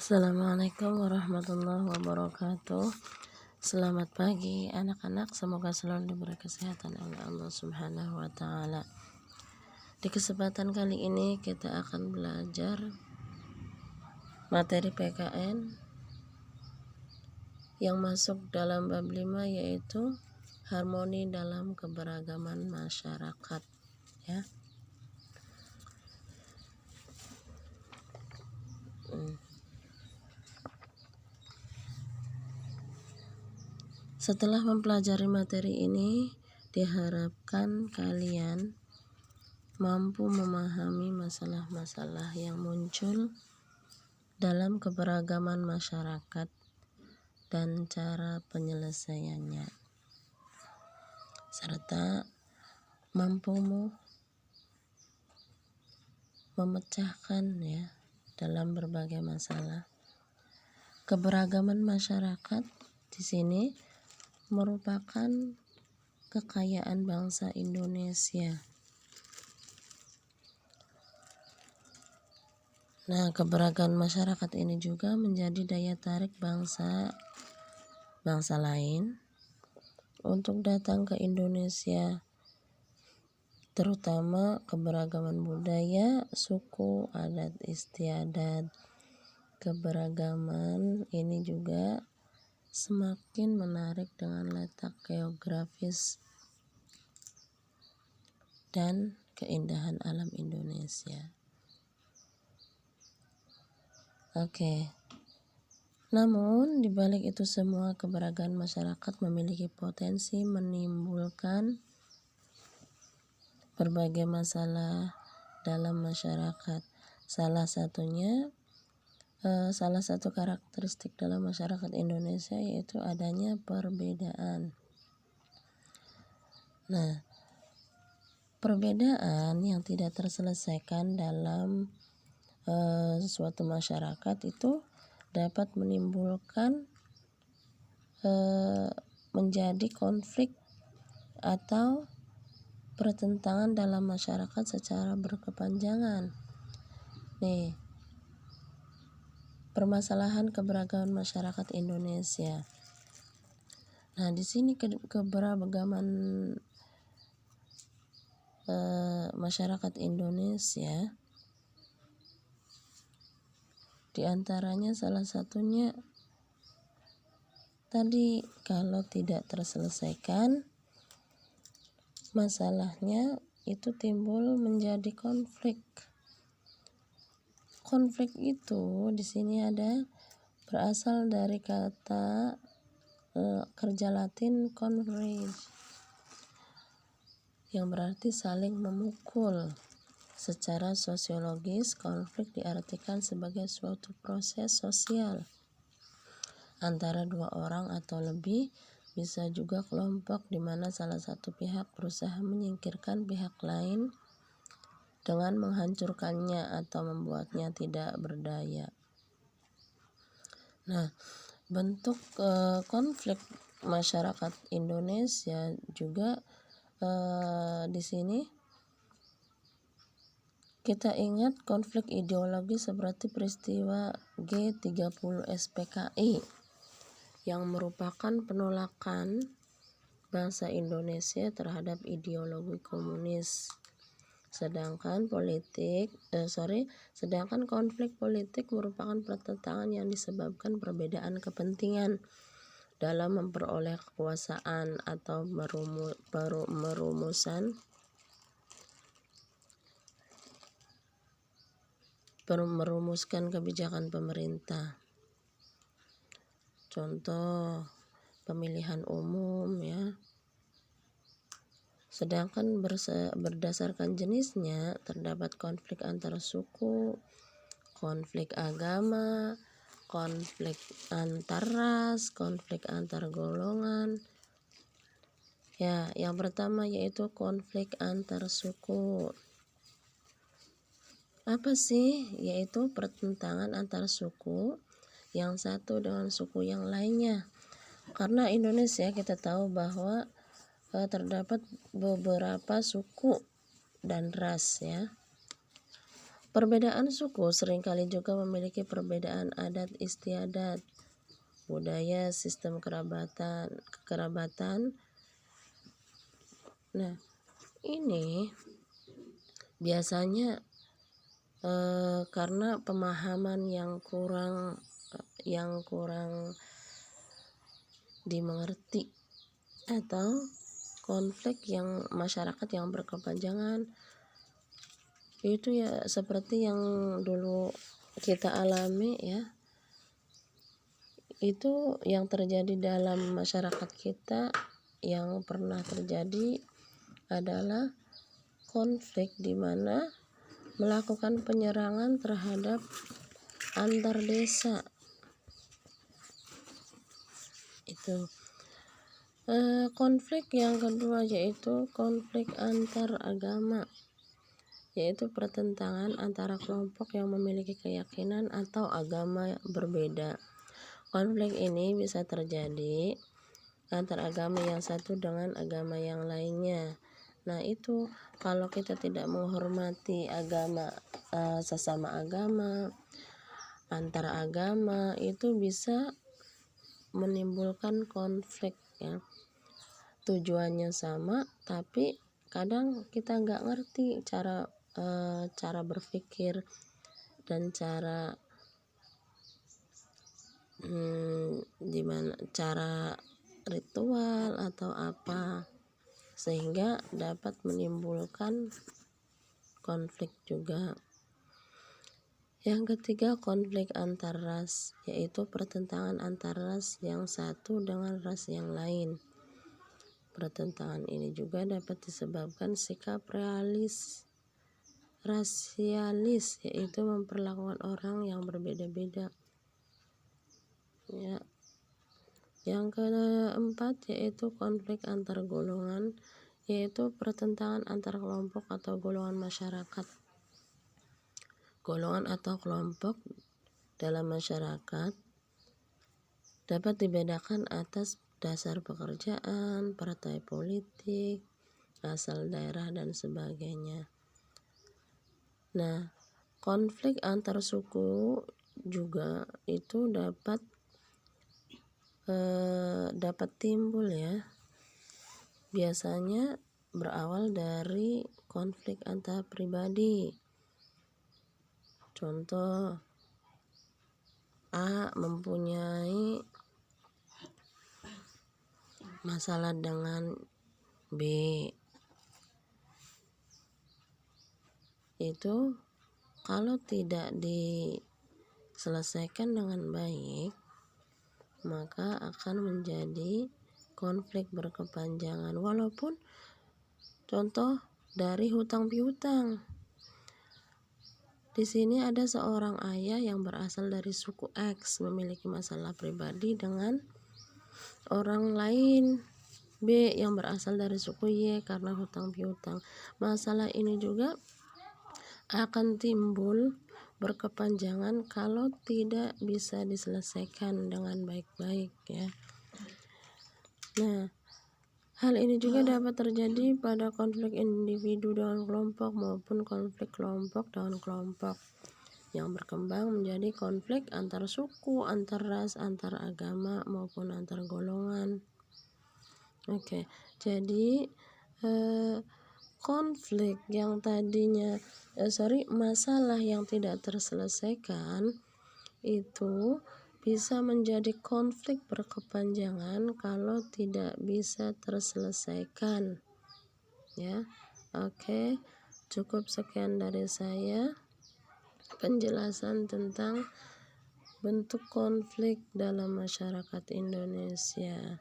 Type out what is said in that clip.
Assalamualaikum warahmatullahi wabarakatuh. Selamat pagi anak-anak, semoga selalu diberi kesehatan oleh Allah Subhanahu wa taala. Di kesempatan kali ini kita akan belajar materi PKN yang masuk dalam bab 5, yaitu harmoni dalam keberagaman masyarakat, ya. Setelah mempelajari materi ini, diharapkan kalian mampu memahami masalah-masalah yang muncul dalam keberagaman masyarakat dan cara penyelesaiannya, serta mampu memecahkan dalam berbagai masalah. Keberagaman masyarakat di sini merupakan kekayaan bangsa Indonesia. Nah, keberagaman masyarakat ini juga menjadi daya tarik bangsa lain untuk datang ke Indonesia, terutama keberagaman budaya, suku, adat istiadat. Keberagaman ini juga semakin menarik dengan letak geografis dan keindahan alam Indonesia. Oke. Namun, di balik itu semua, keberagaman masyarakat memiliki potensi menimbulkan berbagai masalah dalam masyarakat. Salah satu karakteristik dalam masyarakat Indonesia yaitu adanya perbedaan. Nah, perbedaan yang tidak terselesaikan dalam suatu masyarakat itu dapat menimbulkan menjadi konflik atau pertentangan dalam masyarakat secara berkepanjangan. Nih, permasalahan keberagaman masyarakat Indonesia. Nah, di sini keberagaman masyarakat Indonesia, di antaranya salah satunya tadi, kalau tidak terselesaikan masalahnya itu timbul menjadi konflik. Konflik itu di sini berasal dari kata kerja Latin conferere, yang berarti saling memukul. Secara sosiologis, konflik diartikan sebagai suatu proses sosial antara dua orang atau lebih, bisa juga kelompok di mana salah satu pihak berusaha menyingkirkan pihak lain dengan menghancurkannya atau membuatnya tidak berdaya. Nah, bentuk konflik masyarakat Indonesia juga di sini kita ingat konflik ideologi seperti peristiwa G30 SPKI yang merupakan penolakan bangsa Indonesia terhadap ideologi komunis. Sedangkan konflik politik merupakan pertentangan yang disebabkan perbedaan kepentingan dalam memperoleh kekuasaan atau merumuskan kebijakan pemerintah. Contoh, pemilihan umum, ya. Sedangkan berdasarkan jenisnya terdapat konflik antar suku, konflik agama, konflik antar ras, konflik antar golongan. Ya, yang pertama yaitu konflik antar suku. Apa sih? Yaitu pertentangan antar suku yang satu dengan suku yang lainnya. Karena Indonesia kita tahu bahwa terdapat beberapa suku dan ras, ya. Perbedaan suku seringkali juga memiliki perbedaan adat istiadat, budaya, sistem kekerabatan. Nah, ini biasanya karena pemahaman yang kurang dimengerti, atau konflik yang masyarakat yang berkepanjangan. Itu ya seperti yang dulu kita alami ya, itu yang terjadi dalam masyarakat kita. Yang pernah terjadi adalah konflik di mana melakukan penyerangan terhadap antar desa. Itu konflik yang kedua yaitu konflik antar agama, yaitu pertentangan antara kelompok yang memiliki keyakinan atau agama berbeda. Konflik ini bisa terjadi antar agama yang satu dengan agama yang lainnya. Nah, itu kalau kita tidak menghormati agama, sesama agama, antar agama, itu bisa menimbulkan konflik ya. Tujuannya sama, tapi kadang kita nggak ngerti cara berpikir dan gimana cara ritual atau apa, sehingga dapat menimbulkan konflik juga. Yang ketiga, konflik antar ras, yaitu pertentangan antar ras yang satu dengan ras yang lain. Pertentangan ini juga dapat disebabkan sikap rasialis, yaitu memperlakukan orang yang berbeda-beda. Ya. Yang keempat yaitu konflik antar golongan, yaitu pertentangan antar kelompok atau golongan masyarakat. Golongan atau kelompok dalam masyarakat dapat dibedakan atas dasar pekerjaan, partai politik, asal daerah, dan sebagainya. Nah, konflik antar suku juga itu dapat timbul ya. Biasanya berawal dari konflik antar pribadi. Contoh, A mempunyai masalah dengan B. Itu kalau tidak diselesaikan dengan baik, maka akan menjadi konflik berkepanjangan. Walaupun contoh dari hutang piutang. Di sini ada seorang ayah yang berasal dari suku X memiliki masalah pribadi dengan orang lain B yang berasal dari suku Y karena hutang piutang. Masalah ini juga akan timbul berkepanjangan kalau tidak bisa diselesaikan dengan baik-baik ya. Nah, hal ini juga dapat terjadi pada konflik individu dengan kelompok maupun konflik kelompok dengan kelompok yang berkembang menjadi konflik antar suku, antar ras, antar agama maupun antar golongan. Oke, jadi konflik yang tadinya masalah yang tidak terselesaikan itu bisa menjadi konflik berkepanjangan kalau tidak bisa terselesaikan ya. Oke, cukup sekian dari saya penjelasan tentang bentuk konflik dalam masyarakat Indonesia.